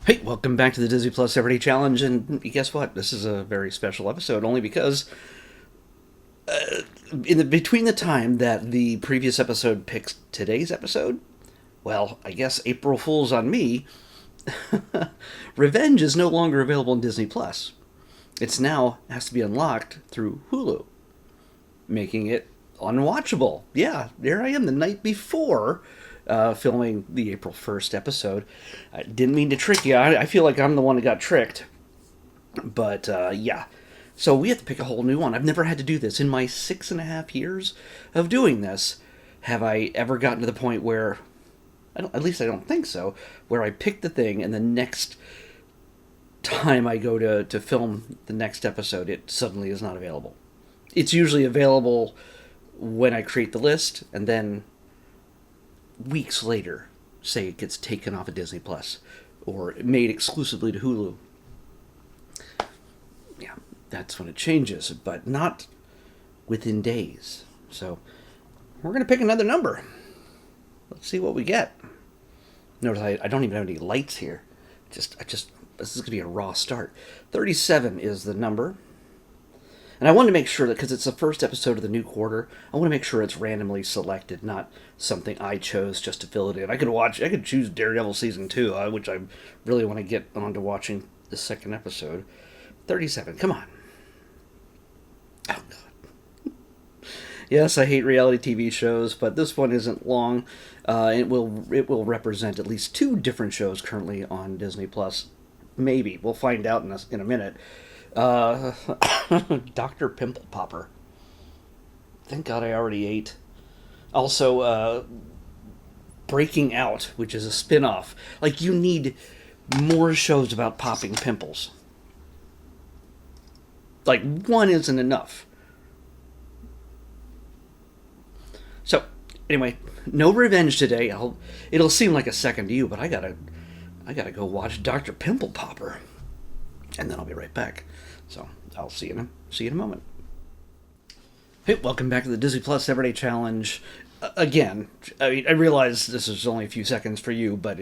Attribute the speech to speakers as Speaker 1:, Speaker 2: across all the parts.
Speaker 1: Hey, welcome back to the Disney Plus Everyday Challenge, and guess what? This is a very special episode, only because between the time that the previous episode picks today's episode, well, I guess April Fool's on me. Revenge is no longer available in Disney Plus. It's now has to be unlocked through Hulu, making it unwatchable. Yeah, there I am the night before filming the April 1st episode. I didn't mean to trick you. I feel like I'm the one that got tricked. But yeah. So we have to pick a whole new one. I've never had to do this. In my 6.5 years of doing this, have I ever gotten to the point where, at least I don't think so, where I pick the thing and the next time I go to film the next episode, it suddenly is not available. It's usually available when I create the list, and then weeks later, say it gets taken off of Disney Plus or made exclusively to Hulu. Yeah, that's when it changes, but not within days. So we're going to pick another number. Let's see what we get. Notice I don't even have any lights here. This is going to be a raw start. 37 is the number. And I wanted to make sure that, because it's the first episode of the new quarter, I want to make sure it's randomly selected, not something I chose just to fill it in. I could choose Daredevil Season 2, which I really want to get on to watching the second episode. 37, come on. Oh, God. Yes, I hate reality TV shows, but this one isn't long. It will represent at least 2 different shows currently on Disney Plus. Maybe. We'll find out in a minute. Dr. Pimple Popper. Thank God I already ate. Also, Breaking Out, which is a spin-off. Like, you need more shows about popping pimples. Like, one isn't enough. So, anyway, no revenge today. It'll seem like a second to you, but I gotta go watch Dr. Pimple Popper. And then I'll be right back. So I'll see you in a moment. Hey, welcome back to the Disney Plus Everyday Challenge. Again, I realize this is only a few seconds for you, but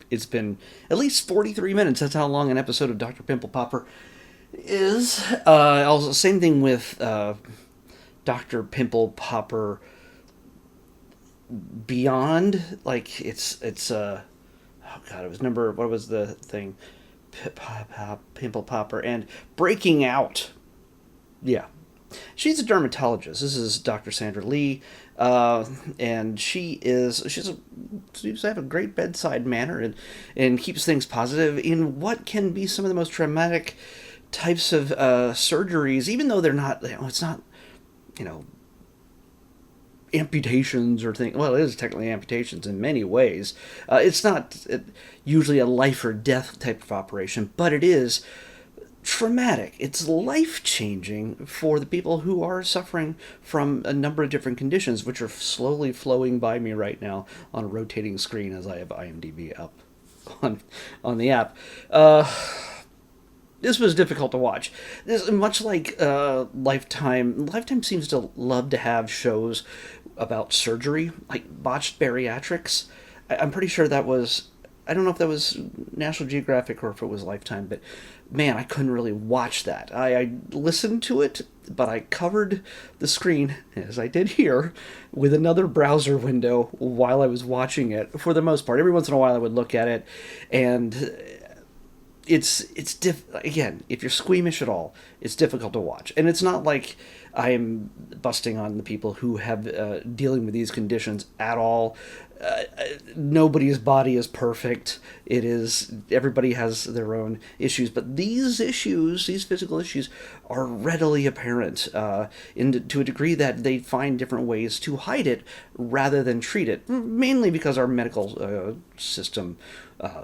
Speaker 1: it's been at least 43 minutes. That's how long an episode of Dr. Pimple Popper is. Also, same thing with Dr. Pimple Popper Beyond. Like it's oh God, it was what was the thing? Pimple Popper and Breaking Out. Yeah. She's a dermatologist. This is Dr. Sandra Lee, and she seems to have a great bedside manner and keeps things positive in what can be some of the most traumatic types of surgeries, even though they're not, it's not, amputations or things. Well, it is technically amputations in many ways. It's not usually a life or death type of operation, but it is traumatic. It's life-changing for the people who are suffering from a number of different conditions, which are slowly flowing by me right now on a rotating screen as I have IMDb up on the app. This was difficult to watch. This much like Lifetime. Lifetime seems to love to have shows about surgery, like botched bariatrics. I'm pretty sure that was. I don't know if that was National Geographic or if it was Lifetime, but man, I couldn't really watch that. I listened to it, but I covered the screen, as I did here, with another browser window while I was watching it, for the most part. Every once in a while I would look at it, and again, if you're squeamish at all, it's difficult to watch. And it's not like I'm busting on the people who have dealing with these conditions at all. Nobody's body is perfect. Everybody has their own issues, but these physical issues, are readily apparent to a degree that they find different ways to hide it rather than treat it. Mainly because our medical system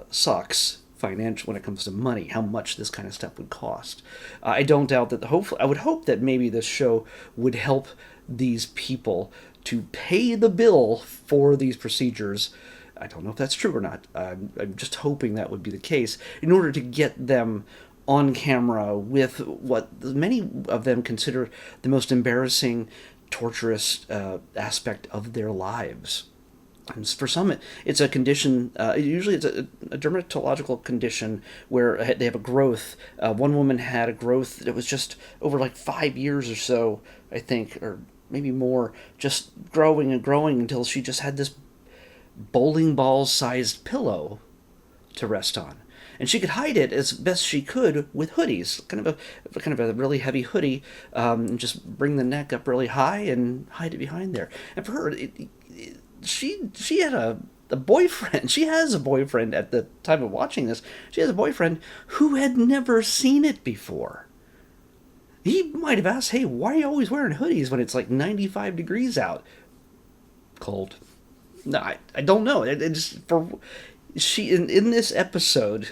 Speaker 1: sucks financial when it comes to money, how much this kind of stuff would cost. I don't doubt that I would hope that maybe this show would help these people to pay the bill for these procedures. I don't know if that's true or not. I'm just hoping that would be the case in order to get them on camera with what many of them consider the most embarrassing, torturous aspect of their lives. And for some, it's a condition. Usually, it's a dermatological condition where they have a growth. One woman had a growth that was just over like 5 years or so, I think, or maybe more, just growing and growing until she just had this bowling ball sized pillow to rest on. And she could hide it as best she could with hoodies, kind of a really heavy hoodie, and just bring the neck up really high and hide it behind there. And for her, she had a boyfriend. She has a boyfriend at the time of watching this. She has a boyfriend who had never seen it before. He might have asked, "Hey, why are you always wearing hoodies when it's like 95 degrees out?" Cold. No, I don't know. It's for she in this episode.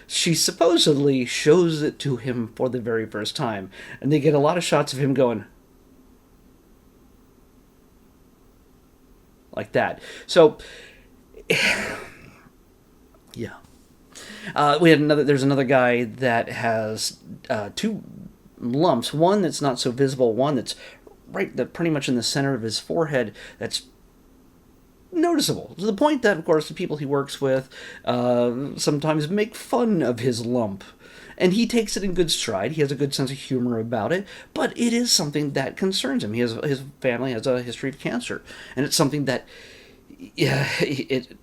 Speaker 1: She supposedly shows it to him for the very first time, and they get a lot of shots of him going like that. So, yeah. We had another. There's another guy that has two lumps. One that's not so visible. One that's pretty much in the center of his forehead. That's noticeable to the point that, of course, the people he works with sometimes make fun of his lump. And he takes it in good stride. He has a good sense of humor about it, but it is something that concerns him. His family has a history of cancer, and it's something that it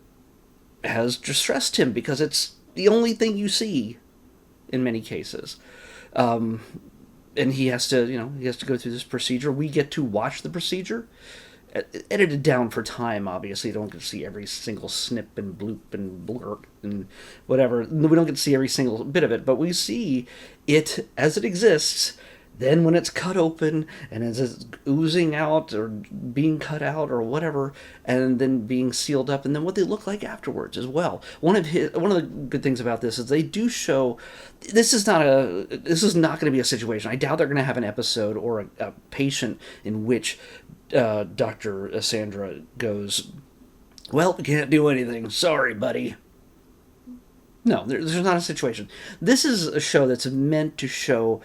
Speaker 1: has distressed him because it's the only thing you see in many cases. And he has to go through this procedure. We get to watch the procedure, edited down for time, obviously. You don't get to see every single snip and bloop and blurp and whatever. We don't get to see every single bit of it, but we see it as it exists. Then when it's cut open and as it's oozing out or being cut out or whatever, and then being sealed up, and then what they look like afterwards as well. One of the good things about this is they do show this is not going to be a situation. I doubt they're going to have an episode or a patient in which Dr. Sandra goes, "Well, we can't do anything. Sorry, buddy." No, there's not a situation. This is a show that's meant to show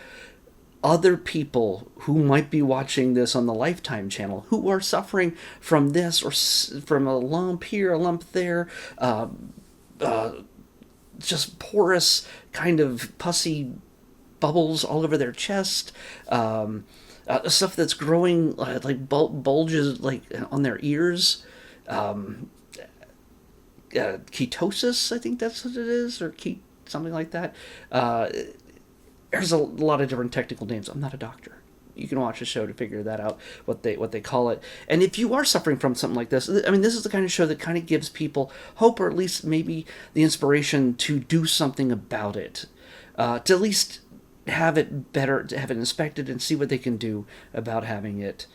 Speaker 1: other people who might be watching this on the Lifetime channel who are suffering from this or from a lump here, a lump there, just porous, kind of pussy bubbles all over their chest, stuff that's growing like bulges like on their ears, ketosis, I think that's what it is, or something like that. There's a lot of different technical names. I'm not a doctor. You can watch the show to figure that out, what they call it. And if you are suffering from something like this, I mean, this is the kind of show that kind of gives people hope, or at least maybe the inspiration to do something about it, to at least have it better, to have it inspected and see what they can do about having it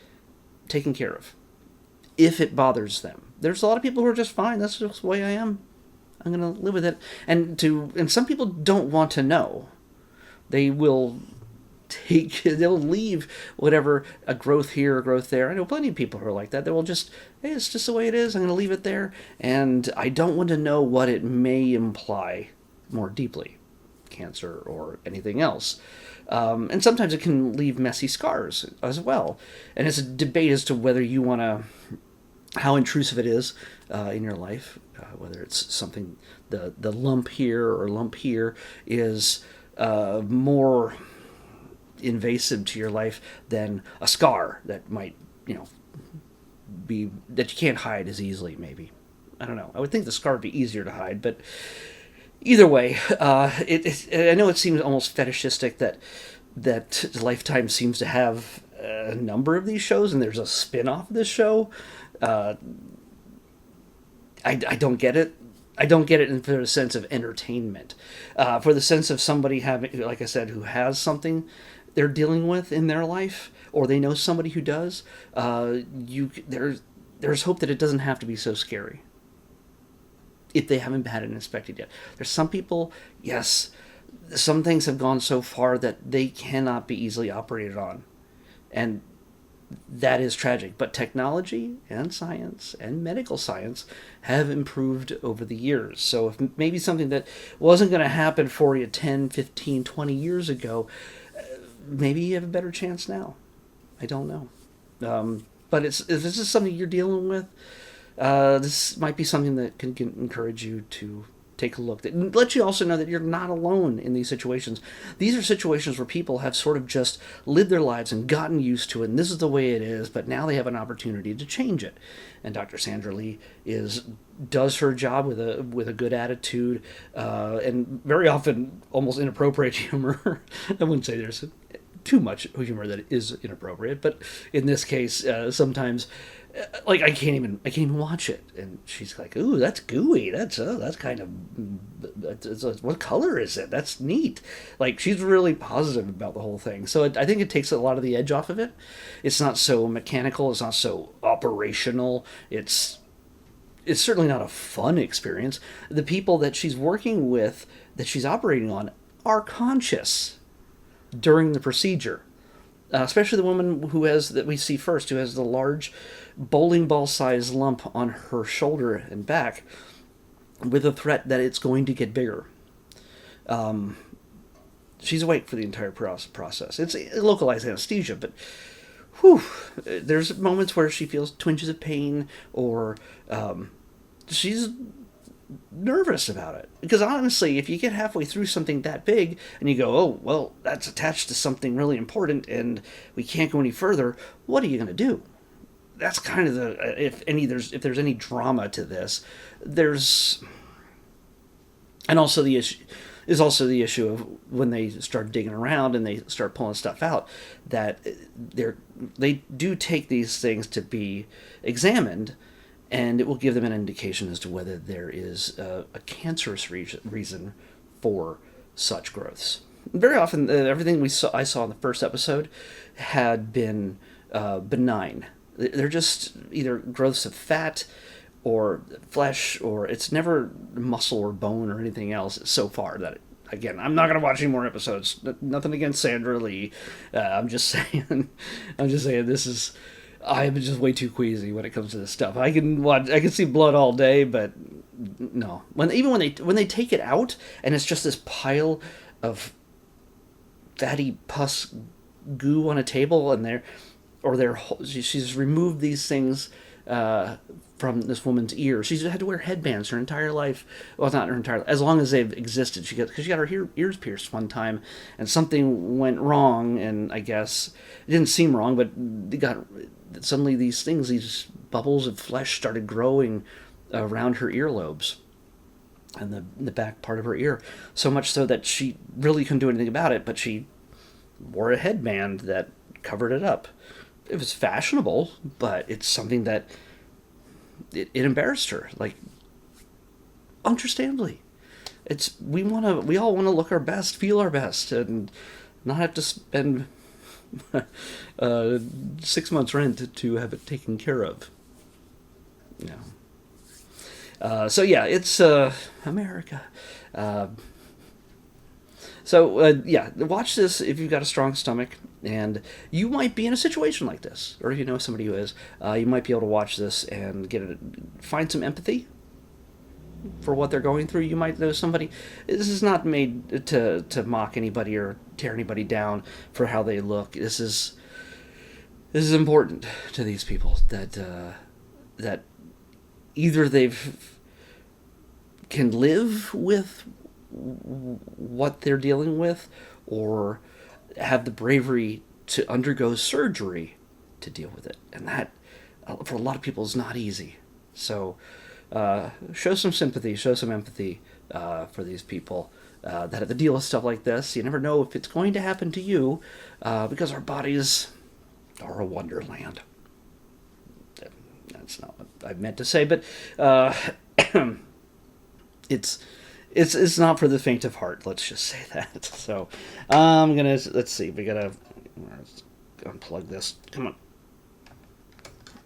Speaker 1: taken care of, if it bothers them. There's a lot of people who are just fine. That's just the way I am. I'm going to live with it. And some people don't want to know. They'll leave whatever, a growth here, a growth there. I know plenty of people who are like that. They will just, hey, it's just the way it is. I'm going to leave it there. And I don't want to know what it may imply more deeply, cancer or anything else. And sometimes it can leave messy scars as well. And it's a debate as to whether you want to, how intrusive it is in your life, whether it's something, the lump here or lump here is more invasive to your life than a scar that might, be, that you can't hide as easily, maybe. I don't know. I would think the scar would be easier to hide, but either way, I know it seems almost fetishistic that Lifetime seems to have a number of these shows, and there's a spin-off of this show. I don't get it. I don't get it for the sense of entertainment. For the sense of somebody having, like I said, who has something they're dealing with in their life, or they know somebody who does, there's hope that it doesn't have to be so scary if they haven't had it inspected yet. There's some people, yes, some things have gone so far that they cannot be easily operated on. And that is tragic. But technology and science and medical science have improved over the years. So if maybe something that wasn't going to happen for you 10, 15, 20 years ago, maybe you have a better chance now. I don't know. But if this is something you're dealing with, this might be something that can encourage you to take a look. That lets you also know that you're not alone in these situations. These are situations where people have sort of just lived their lives and gotten used to it, and this is the way it is, but now they have an opportunity to change it. And Dr. Sandra Lee does her job with a good attitude, and very often almost inappropriate humor. I wouldn't say there's too much humor that is inappropriate, but in this case, sometimes, like I can't even watch it, and she's like, "Ooh, that's gooey. That's kind of what color is it? That's neat." Like she's really positive about the whole thing, so I think it takes a lot of the edge off of it. It's not so mechanical. It's not so operational. It's certainly not a fun experience. The people that she's working with, that she's operating on, are conscious during the procedure. Especially the woman that we see first, who has the large bowling ball sized lump on her shoulder and back, with a threat that it's going to get bigger. She's awake for the entire process. It's localized anesthesia, but whew, there's moments where she feels twinges of pain, or she's nervous about it. Because honestly, if you get halfway through something that big and you go, oh, well, that's attached to something really important and we can't go any further, what are you going to do? That's kind of if there's any drama to this, and also the issue of when they start digging around and they start pulling stuff out, that they do take these things to be examined, and it will give them an indication as to whether there is a cancerous reason for such growths. Very often, everything I saw in the first episode had been benign. They're just either growths of fat or flesh, or it's never muscle or bone or anything else so far. That, again, I'm not going to watch any more episodes. Nothing against Sandra Lee. I'm just saying this is... I'm just way too queasy when it comes to this stuff. I can see blood all day, but no. When they take it out and it's just this pile of fatty pus goo on a table, and she's removed these things from this woman's ear. She's had to wear headbands her entire life. Well, not her entire life, as long as they've existed. Because she got her ears pierced one time, and something went wrong, and I guess it didn't seem wrong, but suddenly these bubbles of flesh started growing around her earlobes and the back part of her ear, so much so that she really couldn't do anything about it, but she wore a headband that covered it up. It was fashionable, but it's something that it embarrassed her, like, understandably. We all want to look our best, feel our best, and not have to spend 6 months rent to have it taken care of. So yeah, it's America. Watch this if you've got a strong stomach, and you might be in a situation like this, or if you know somebody who is. You might be able to watch this and find some empathy for what they're going through. You might know somebody. This is not made to mock anybody or tear anybody down for how they look. This is important to these people, that either can live with what they're dealing with, or have the bravery to undergo surgery to deal with it, and that for a lot of people is not easy. So show some sympathy, show some empathy for these people that have to deal with stuff like this. You never know if it's going to happen to you, because our bodies are a wonderland. That's not what I meant to say, but it's not for the faint of heart. Let's just say that. So let's see. Let's unplug this. Come on.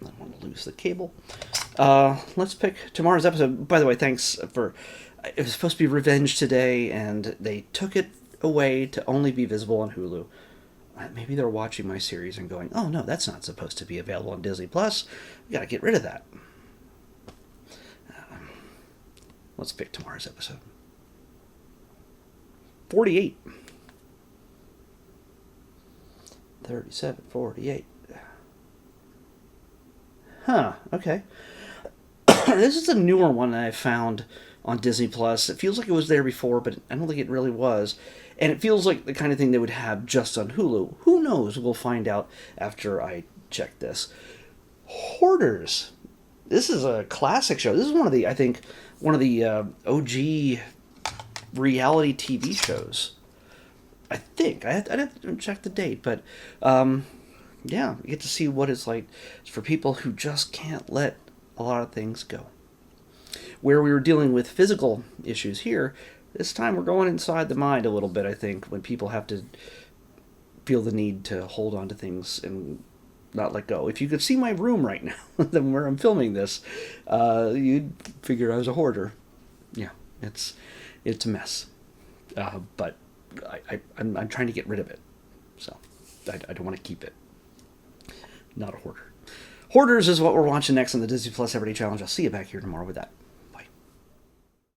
Speaker 1: I don't want to lose the cable. Let's pick tomorrow's episode. By the way, thanks for... It was supposed to be Revenge today, and they took it away to only be visible on Hulu. Maybe they're watching my series and going, oh no, that's not supposed to be available on Disney+. We gotta get rid of that. Let's pick tomorrow's episode. 48. 37, 48. Huh, okay. This is a newer one that I found on Disney Plus. It feels like it was there before, but I don't think it really was. And it feels like the kind of thing they would have just on Hulu. Who knows? We'll find out after I check this. Hoarders. This is a classic show. This is one of the, I think, one of the OG reality TV shows. I think. I'd have to check the date, but yeah, you get to see what it's like for people who just can't let a lot of things go. Where we were dealing with physical issues here, this time we're going inside the mind a little bit, I think, when people have to feel the need to hold on to things and not let go. If you could see my room right now, then where I'm filming this, you'd figure I was a hoarder. Yeah, it's a mess. But I'm trying to get rid of it. So I don't want to keep it. Not a hoarder. Hoarders is what we're watching next on the Disney Plus Everyday Challenge. I'll see you back here tomorrow with that.